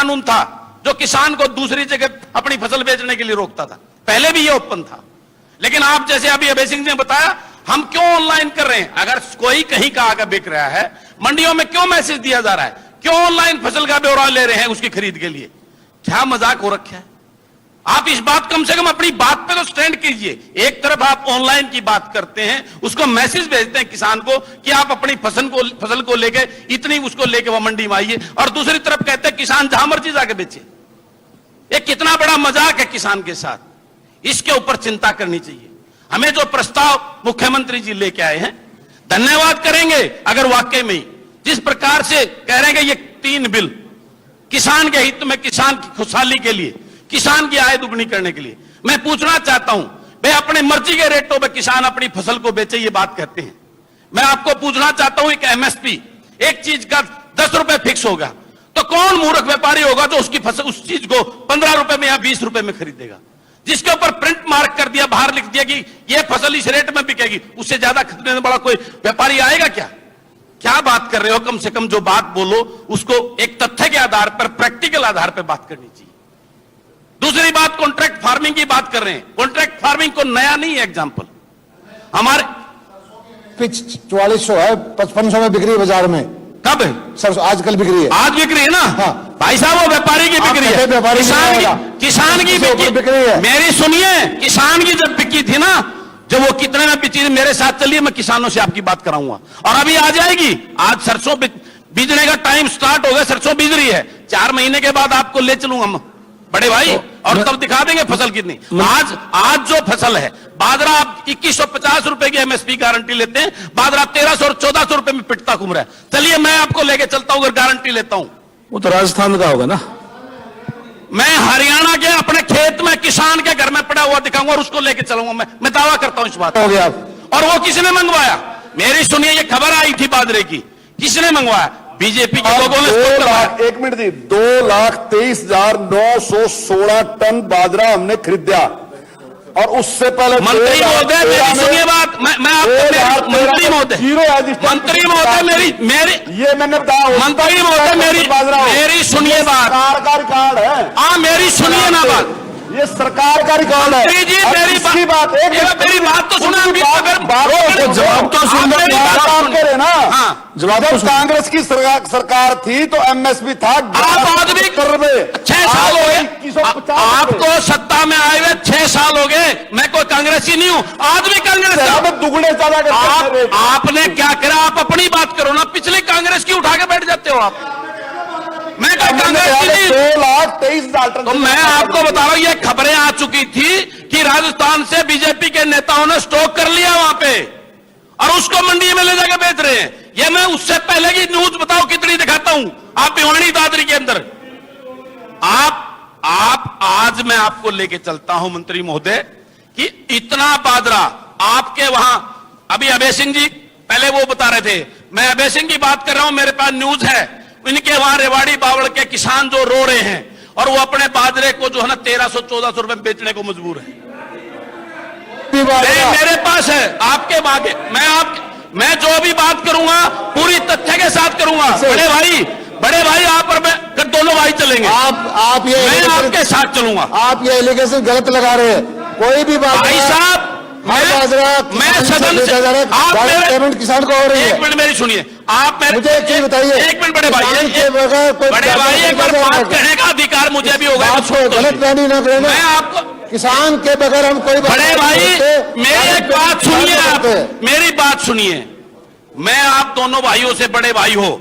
कानून था जो किसान को दूसरी जगह अपनी फसल बेचने के लिए रोकता था। पहले भी ये ओपन था, लेकिन आप जैसे अभी अभय सिंह ने बताया, हम क्यों ऑनलाइन कर रहे हैं? अगर कोई कहीं का आगे बिक रहा है, मंडियों में क्यों मैसेज दिया जा रहा है? क्यों ऑनलाइन फसल का ब्यौरा ले रहे हैं उसकी खरीद के लिए? क्या मजाक हो रखा है? आप इस बात कम से कम अपनी बात पे तो स्टैंड कीजिए। एक तरफ आप ऑनलाइन की बात करते हैं, उसको मैसेज भेजते हैं किसान को कि आप अपनी फसल को लेके इतनी उसको लेके वह मंडी में आइए, और दूसरी तरफ कहते हैं किसान जहां मर्जी जाके बेचे। ये कितना बड़ा मजाक है किसान के साथ। इसके ऊपर चिंता करनी चाहिए। हमें जो प्रस्ताव मुख्यमंत्री जी लेके आए हैं, धन्यवाद करेंगे अगर वाकई में जिस प्रकार से कह रहे हैं कि ये 3 बिल किसान के हित में, किसान की खुशहाली के लिए, किसान की आय दुगनी करने के लिए, मैं पूछना चाहता हूं, भाई अपने मर्जी के रेटों पर किसान अपनी फसल को बेचे, ये बात कहते हैं। मैं आपको पूछना चाहता हूं, एक एमएसपी एक चीज का 10 रुपए फिक्स होगा, तो कौन मूर्ख व्यापारी होगा जो उसकी फसल उस चीज को 15 रुपए में या 20 रुपए में खरीदेगा? जिसके ऊपर प्रिंट मार्क कर दिया, बाहर लिख दिया कि यह फसल इस रेट में बिकेगी, उससे ज्यादा खरीदने वाला कोई व्यापारी आएगा क्या? क्या बात कर रहे हो? कम से कम जो बात बोलो उसको एक तथ्य के आधार पर, प्रैक्टिकल आधार पर बात करनी चाहिए। दूसरी बात, कॉन्ट्रैक्ट फार्मिंग की बात कर रहे हैं। कॉन्ट्रैक्ट फार्मिंग को नया नहीं है एग्जांपल हमारे। पिच 4400 है, 5500 में बिक रही है बाजार में। कब है? सर आजकल बिक रही है। आज बिक रही है ना? हाँ। भाई साहब वो व्यापारी की बिक्री है, किसान की बिक रही है। मेरी सुनिए, किसान की जब बिकी थी ना, जब वो कितने में बिकी, मेरे साथ चलिए, मैं किसानों से आपकी बात कराऊंगा। और अभी आ जाएगी, आज सरसों बीजने का टाइम स्टार्ट हो गया, सरसों बीज रही है। 4 महीने के बाद आपको ले चलूंगा बड़े भाई, और तब दिखा देंगे फसल कितनी। आज जो फसल है, बाजरा आप 2150 रुपए की एमएसपी गारंटी लेते हैं, बाजरा 1300 और 1400 रुपए में पिटता घूम रहा है। चलिए मैं आपको लेके चलता हूं, अगर गारंटी लेता हूं। वो तो राजस्थान का होगा ना? मैं हरियाणा के अपने खेत में किसान के घर में पड़ा हुआ दिखाऊंगा और उसको लेके चलूंगा। मैं दावा करता हूं इस बात हो गया। और वो किसने मंगवाया? मेरी सुनिए, ये खबर आई थी बाजरे की, किसने मंगवाया? बीजेपी के लोगों ने। 1 मिनट दी, 2,23,916 टन बाजरा हमने खरीदा, और उससे पहले मंत्री महोदय मेरी सुनिए बात, मैं आपको मंत्री महोदय मेरी ये मैंने बताया, मंत्री महोदय मेरी सुनिए बात, सरकार का रिकॉर्ड है। हाँ मेरी सुनिए ना बात, ये सरकार का रिकॉर्ड है। जी मेरी बात, मेरी बात तो सुना, जवाब तो सुन करे ना। जवाब जब कांग्रेस की सरकार थी तो एमएसपी था 11 रुपए। 6 साल हो गए आपको सत्ता में आए हुए, 6 साल हो गए। मैं कोई कांग्रेसी नहीं हूं, आज भी कांग्रेस दुगने ज्यादा। आपने क्या करा? आप अपनी बात करो ना, पिछले कांग्रेस की उठा के बैठ जाते हो आप। मैं कांग्रेस की 2,23,000 तो मैं आपको बता रहा हूं, ये खबरें आ चुकी थी कि राजस्थान से बीजेपी के नेताओं ने स्टॉक कर लिया वहां पे, और उसको मंडी में ले जाकर बेच रहे हैं। ये मैं उससे पहले की न्यूज बताओ कितनी दिखाता हूं, आप भिवानी दादरी के अंदर। आप आज मैं आपको लेके चलता हूं मंत्री महोदय, कि इतना बाजरा आपके वहां, अभी अभय सिंह जी पहले वो बता रहे थे, मैं अभय सिंह की बात कर रहा हूं, मेरे पास न्यूज है। इनके वहां रेवाड़ी बावड़ के किसान जो रो रहे हैं, और वो अपने बाजरे को जो है ना 1300-1400 रुपए में बेचने को मजबूर है। मेरे पास है, आपके बागे मैं जो भी बात करूंगा पूरी तथ्य के साथ करूंगा। बड़े भाई आप और मैं दोनों भाई चलेंगे। आप ये मैं आपके साथ चलूंगा। आप ये एलिगेशन गलत लगा रहे हैं। कोई भी बात भाई साहब, मैं सदन से आप पेमेंट किसान को हो रही है। 1 मिनट मेरी सुनिए, आप मुझे एक चीज बताइए। 1 मिनट बड़े भाई, एक बार बात कहने का अधिकार मुझे भी होगा। गलत बयानी ना करेंगे। मैं आपको किसान के बगैर हम कोई बड़े भाई मेरी एक बात सुनिए, आप मेरी बात सुनिए। मैं आप दोनों भाइयों से बड़े भाई हो,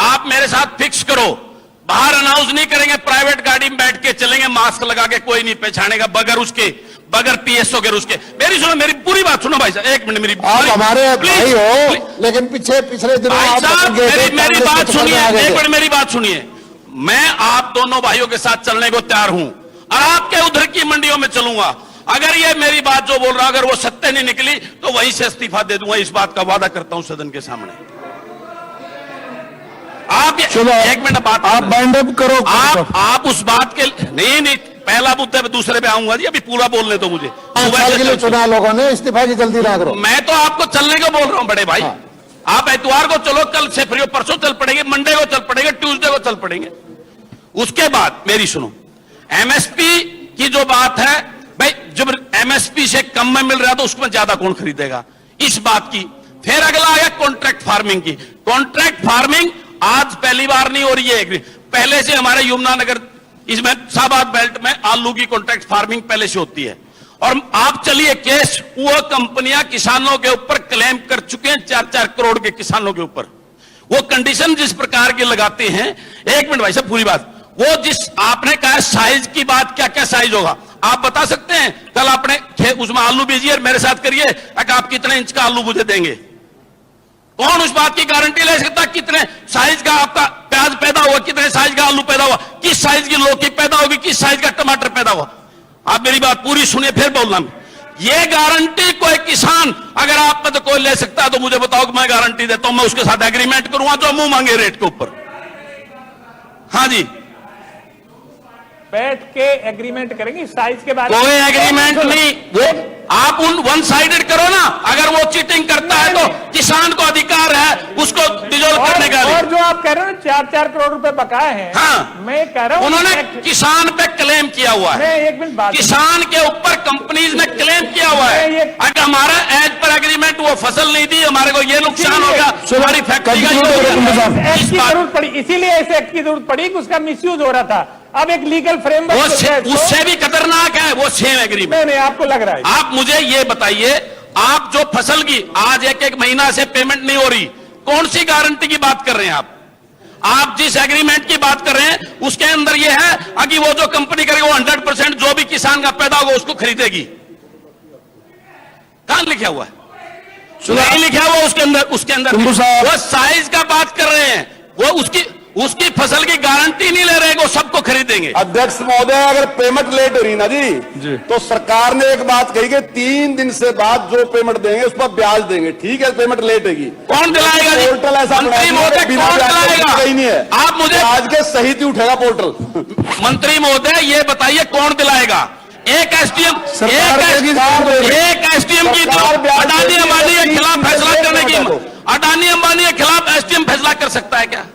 आप मेरे साथ फिक्स करो, बाहर अनाउंस नहीं करेंगे, प्राइवेट गाड़ी में बैठ के चलेंगे, मास्क लगा के, कोई नहीं पहचानेगा बगैर पीएसओ के उसके। मेरी सुनो, मेरी पूरी बात सुनो भाई साहब, 1 मिनट मेरी। आप हमारे भाई हो, लेकिन पिछले दिनों भाई साहब मेरी बात सुनिए, 1 मिनट मेरी बात सुनिए। मैं आप दोनों भाइयों के साथ चलने को तैयार हूं, और आपके उधर की मंडियों में चलूंगा। अगर ये मेरी बात जो बोल रहा, अगर वो सत्य नहीं निकली तो वहीं से इस्तीफा दे दूंगा, इस बात का वादा करता हूं सदन के सामने। आप 1 मिनट बात आप बाइंड अप करो। आप उस बात के नहीं, पहला मुद्दे पे दूसरे पे आऊंगा जी, अभी पूरा बोलने दो मुझे। के लिए चुना लोगों ने, इस्तीफा की जल्दी ना करो। मैं तो आपको चलने को बोल रहा हूं बड़े भाई। आप इतवार को चलो, कल से फ्री हो, परसों चल पड़ेंगे, मंडे को चल पड़ेंगे, ट्यूसडे को चल पड़ेंगे। उसके बाद मेरी सुनो, एमएसपी की जो बात है भाई, जब एमएसपी से कम में मिल रहा है तो उसमें ज्यादा कौन खरीदेगा, इस बात की। फिर अगला आया कॉन्ट्रैक्ट फार्मिंग की। कॉन्ट्रैक्ट फार्मिंग आज पहली बार नहीं हो रही है, पहले से हमारे यमुनानगर इसमें शाहबाद बेल्ट में आलू की कॉन्ट्रैक्ट फार्मिंग पहले से होती है। और आप चलिए केस, वो कंपनियां किसानों के ऊपर क्लेम कर चुके हैं 4-4 करोड़ के किसानों के ऊपर। वो कंडीशन जिस प्रकार की लगाते हैं, एक मिनट भाई साहब पूरी बात, वो जिस आपने कहा साइज की बात, क्या क्या साइज होगा आप बता सकते हैं? कल आपने उसमें आलू बीजिए और मेरे साथ करिए, आप कितने इंच का आलू मुझे देंगे? कौन उस बात की गारंटी ले सकता कितने साइज का आपका प्याज पैदा हुआ, कितने साइज का आलू पैदा हुआ, किस साइज की लौकी पैदा होगी, किस साइज का टमाटर पैदा हुआ? आप मेरी बात पूरी सुनिए फिर बोलना। ये गारंटी कोई किसान अगर आप में तो कोई ले सकता है तो मुझे बताओ कि मैं गारंटी देता हूं, मैं उसके साथ एग्रीमेंट करूंगा जो मुंह मांगे रेट के ऊपर। हाँ जी, बैठ के एग्रीमेंट करेंगे साइज के बारे में। कोई एग्रीमेंट नहीं, वो आप उन वन साइडेड करो ना। अगर वो चीटिंग करता है तो किसान को अधिकार है उसको डिजोल्व करने का। और जो आप कह रहे हो 4-4 करोड़ रुपए बकाए हैं, हाँ, मैं कह रहा हूं उन्होंने किसान पे क्लेम किया हुआ है। एक मिनट बात, किसान के ऊपर कंपनीज ने क्लेम किया हुआ है, अगर हमारा एज पर एग्रीमेंट वो फसल नहीं दी, हमारे को ये नुकसान हो गया, हमारी फैक्ट्री का एक्ट की जरूरत पड़ी, इसीलिए ऐसे एक्ट की जरूरत पड़ी कि उसका मिसयूज हो रहा था। अब एक लीगल फ्रेमवर्क उससे भी खतरनाक है वो सेम एग्रीमेंट। नहीं, आपको लग रहा है। आप मुझे ये बताइए, आप जो फसल की आज एक महीना से पेमेंट नहीं हो रही, कौन सी गारंटी की बात कर रहे हैं आप जिस एग्रीमेंट की बात कर रहे हैं उसके अंदर ये है कि वो जो कंपनी करेगी वो 100% जो भी किसान का पैदा होगा उसको खरीदेगी। कहां लिखा हुआ है? नहीं लिखा हुआ उसके अंदर वो साइज का बात कर रहे हैं, वो उसकी फसल की गारंटी नहीं ले रहे, वो सबको खरीदेंगे। अध्यक्ष महोदय, अगर पेमेंट लेट हो रही ना जी तो सरकार ने एक बात कही कि 3 दिन से बाद जो पेमेंट देंगे उस पर ब्याज देंगे। ठीक है, पेमेंट लेट होगी, कौन दिलाएगा? पोर्टल ऐसा मंत्री महोदय बिना कौन ब्याज दिलाएगा? कहीं नहीं है। आप मुझे आज के सहित ही उठेगा पोर्टल। मंत्री महोदय ये बताइए कौन दिलाएगा? एक एसडीएम की तो अडानी अंबानी के खिलाफ फैसला करने की, अडानी अंबानी के खिलाफ एसडीएम फैसला कर सकता है क्या?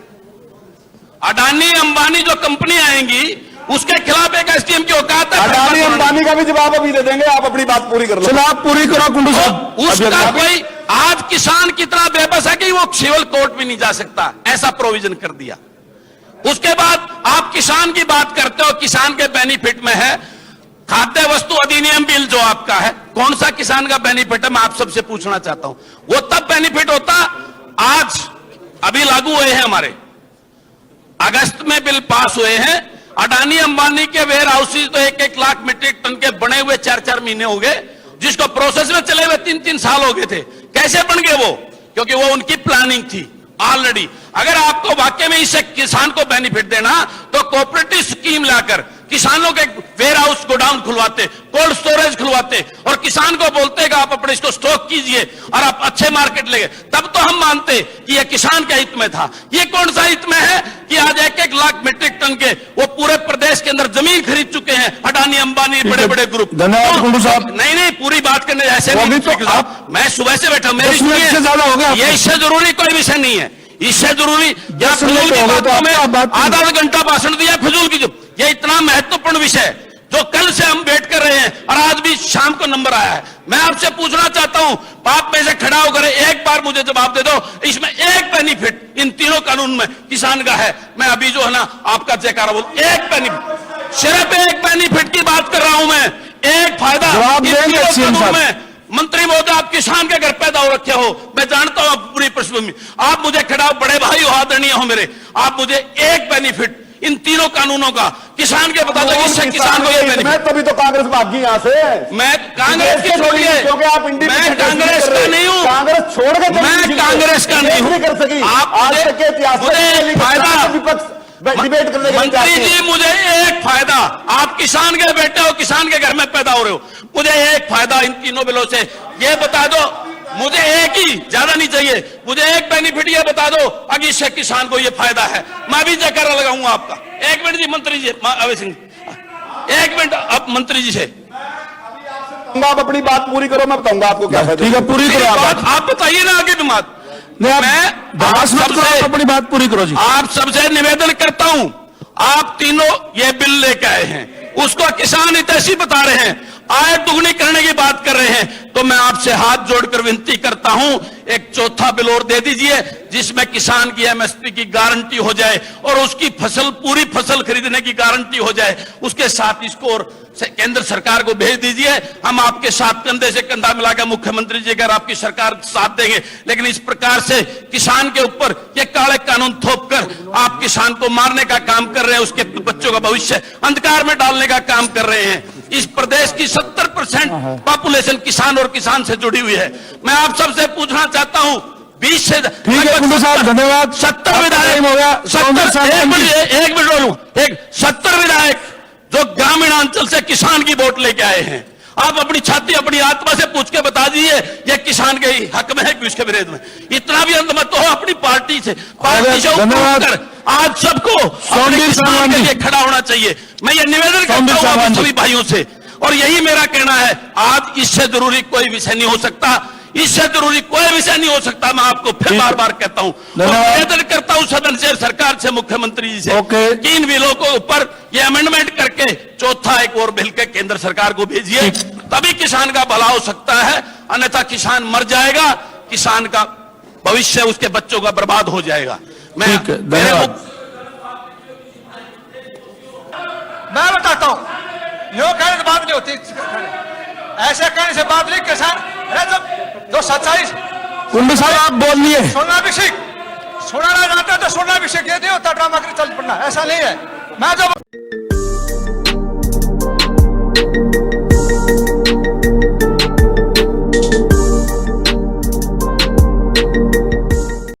अडानी अंबानी जो कंपनी आएंगी उसके खिलाफ एक एसडीएम की औकात है? अडानी अंबानी का भी जवाब अभी दे देंगे, आप अपनी बात पूरी कर लो। चलो आप पूरी करो कुंडू साहब। उसका कोई आज किसान कितना बेबस है कि वो सिविल कोर्ट भी नहीं जा सकता, ऐसा प्रोविजन कर दिया। उसके बाद आप किसान की बात करते हो, किसान के बेनिफिट में है खाद्य वस्तु अधिनियम बिल जो आपका है, कौन सा किसान का बेनिफिट है? मैं आप सबसे पूछना चाहता हूं। वो तब बेनिफिट होता, आज अभी लागू हुए हैं हमारे, अगस्त में बिल पास हुए हैं। अडानी अंबानी के वेयर हाउसेज तो 1-1 लाख मीट्रिक टन के बने हुए 4-4 महीने हो गए, जिसको प्रोसेस में चले हुए 3-3 साल हो गए थे। कैसे बन गए वो? क्योंकि वो उनकी प्लानिंग थी ऑलरेडी। अगर आपको वाकई में इससे किसान को बेनिफिट देना तो कोऑपरेटिव स्कीम लाकर किसानों के वेयर हाउस गोडाउन खुलवाते, कोल्ड स्टोरेज खुलवाते और किसान को बोलते कि आप अपने इसको स्टॉक कीजिए और आप अच्छे मार्केट लेंगे, तब तो हम मानते कि यह किसान के हित में था। ये कौन सा हित में है कि आज 1-1 लाख मीट्रिक टन के वो पूरे प्रदेश के अंदर जमीन खरीद चुके हैं अडानी अंबानी बड़े बड़े ग्रुप। धन्यवाद कुंडू साहब। नहीं, पूरी बात करने ऐसे नहीं, मैं सुबह से बैठा, मेरी ज्यादा हो गया। ये इससे जरूरी कोई विषय नहीं है, इससे जरूरी फजूल की बातों में आधा घंटा भाषण दिया फजूल की। ये इतना महत्वपूर्ण विषय जो कल से हम वेट कर रहे हैं और आज भी शाम को नंबर आया है। मैं आपसे पूछना चाहता हूं, आप में से खड़ा होकर एक बार मुझे जवाब दे दो, इसमें एक बेनिफिट इन तीनों कानून में किसान का है? मैं अभी जो है ना आपका जयकारा बोल, एक बेनिफिट, सिर्फ एक बेनिफिट की बात कर रहा हूं मैं, एक फायदा कानून में। मंत्री महोदय, आप किसान के घर पैदा हो रखे हो, मैं जानता हूं पूरी पृष्ठभूमि, आप मुझे खड़ा हो, बड़े भाई हो, आदरणीय हो मेरे, आप मुझे एक बेनिफिट इन तीनों कानूनों का किसान के बता दो, इससे किसान को ये बेनिफिट। तभी तो कांग्रेस भागी यहाँ से। मैं कांग्रेस की छोड़िए, क्योंकि आप मैं कांग्रेस का नहीं हूं, कांग्रेस छोड़ के मैं कांग्रेस का नहीं हूं। कर सकी आप आज तक के इतिहास में फायदा विपक्ष डिबेट करने के मंत्री जी, मुझे एक फायदा, आप किसान के बेटे हो, किसान के घर में पैदा हो रहे हो, मुझे एक फायदा इन तीनों बिलों से ये बता दो, मुझे एक ही, ज्यादा नहीं चाहिए, मुझे एक बेनिफिट ये बता दो अगर इससे किसान को ये फायदा है, मैं भी जयकारा लगाऊंगा आपका। एक मिनट जी मंत्री जी, अभय सिंह, एक मिनट अब मंत्री जी से आप अपनी बात पूरी करो, मैं बताऊंगा आपको क्या है। ठीक है, पूरी करो आप बताइए ना आगे भी बात। मैं अपनी बात पूरी करो जी। आप सबसे निवेदन करता हूं, आप तीनों ये बिल लेके आए हैं, उसको किसान हितैषी बता रहे हैं, आय दुगनी करने की बात कर रहे हैं, तो मैं आपसे हाथ जोड़कर विनती करता हूं, एक चौथा बिल और दे दीजिए जिसमें किसान की एमएसपी की गारंटी हो जाए और उसकी फसल, पूरी फसल खरीदने की गारंटी हो जाए। उसके साथ इसको और केंद्र सरकार को भेज दीजिए, हम आपके साथ कंधे से कंधा मिलाकर, मुख्यमंत्री जी अगर आपकी सरकार साथ देंगे, लेकिन इस प्रकार से किसान के ऊपर ये काले कानून थोपकर आप किसान को मारने का काम कर रहे हैं, उसके बच्चों का भविष्य अंधकार में डालने का काम कर रहे हैं। इस प्रदेश की 70% पॉपुलेशन किसान और किसान से जुड़ी हुई है। मैं आप सबसे पूछना चाहता हूं, 20 से ठीक है कुंडू साहब, धन्यवाद। 70 विधायक हो गया, 70 विधायक जो ग्रामीण अंचल से किसान की वोट लेके आए हैं, आप अपनी छाती अपनी आत्मा से पूछ के बता दीजिए ये किसान के हक में है कि उसके विरोध में। इतना भी अंत मत हो अपनी पार्टी से उठकर आज सबको अपने किसान के लिए खड़ा होना चाहिए। मैं ये निवेदन करता हूं सभी भाइयों से, और यही मेरा कहना है, आज इससे जरूरी कोई विषय नहीं हो सकता, इससे जरूरी कोई विषय नहीं हो सकता। मैं आपको फिर बार बार कहता हूं, निवेदन करता हूं सदन से, सरकार से, मुख्यमंत्री जी से कि इन बिलों को ऊपर ये अमेंडमेंट करके चौथा एक और बिल के केंद्र सरकार को भेजिए, तभी किसान का भला हो सकता है, अन्यथा किसान मर जाएगा, किसान का भविष्य, उसके बच्चों का बर्बाद हो जाएगा। मैं बताता हूं, यो कहने से बात नहीं होती, ऐसे कहने से बात नहीं। किसान जो सच्चाई, कुंडू साहब आप बोलिए। सुनना भी सीख, सुनाना जाता है तो सुनना भी सीख, ये नहीं होता ड्रामा कर चल पड़ना, ऐसा नहीं है। मैं जो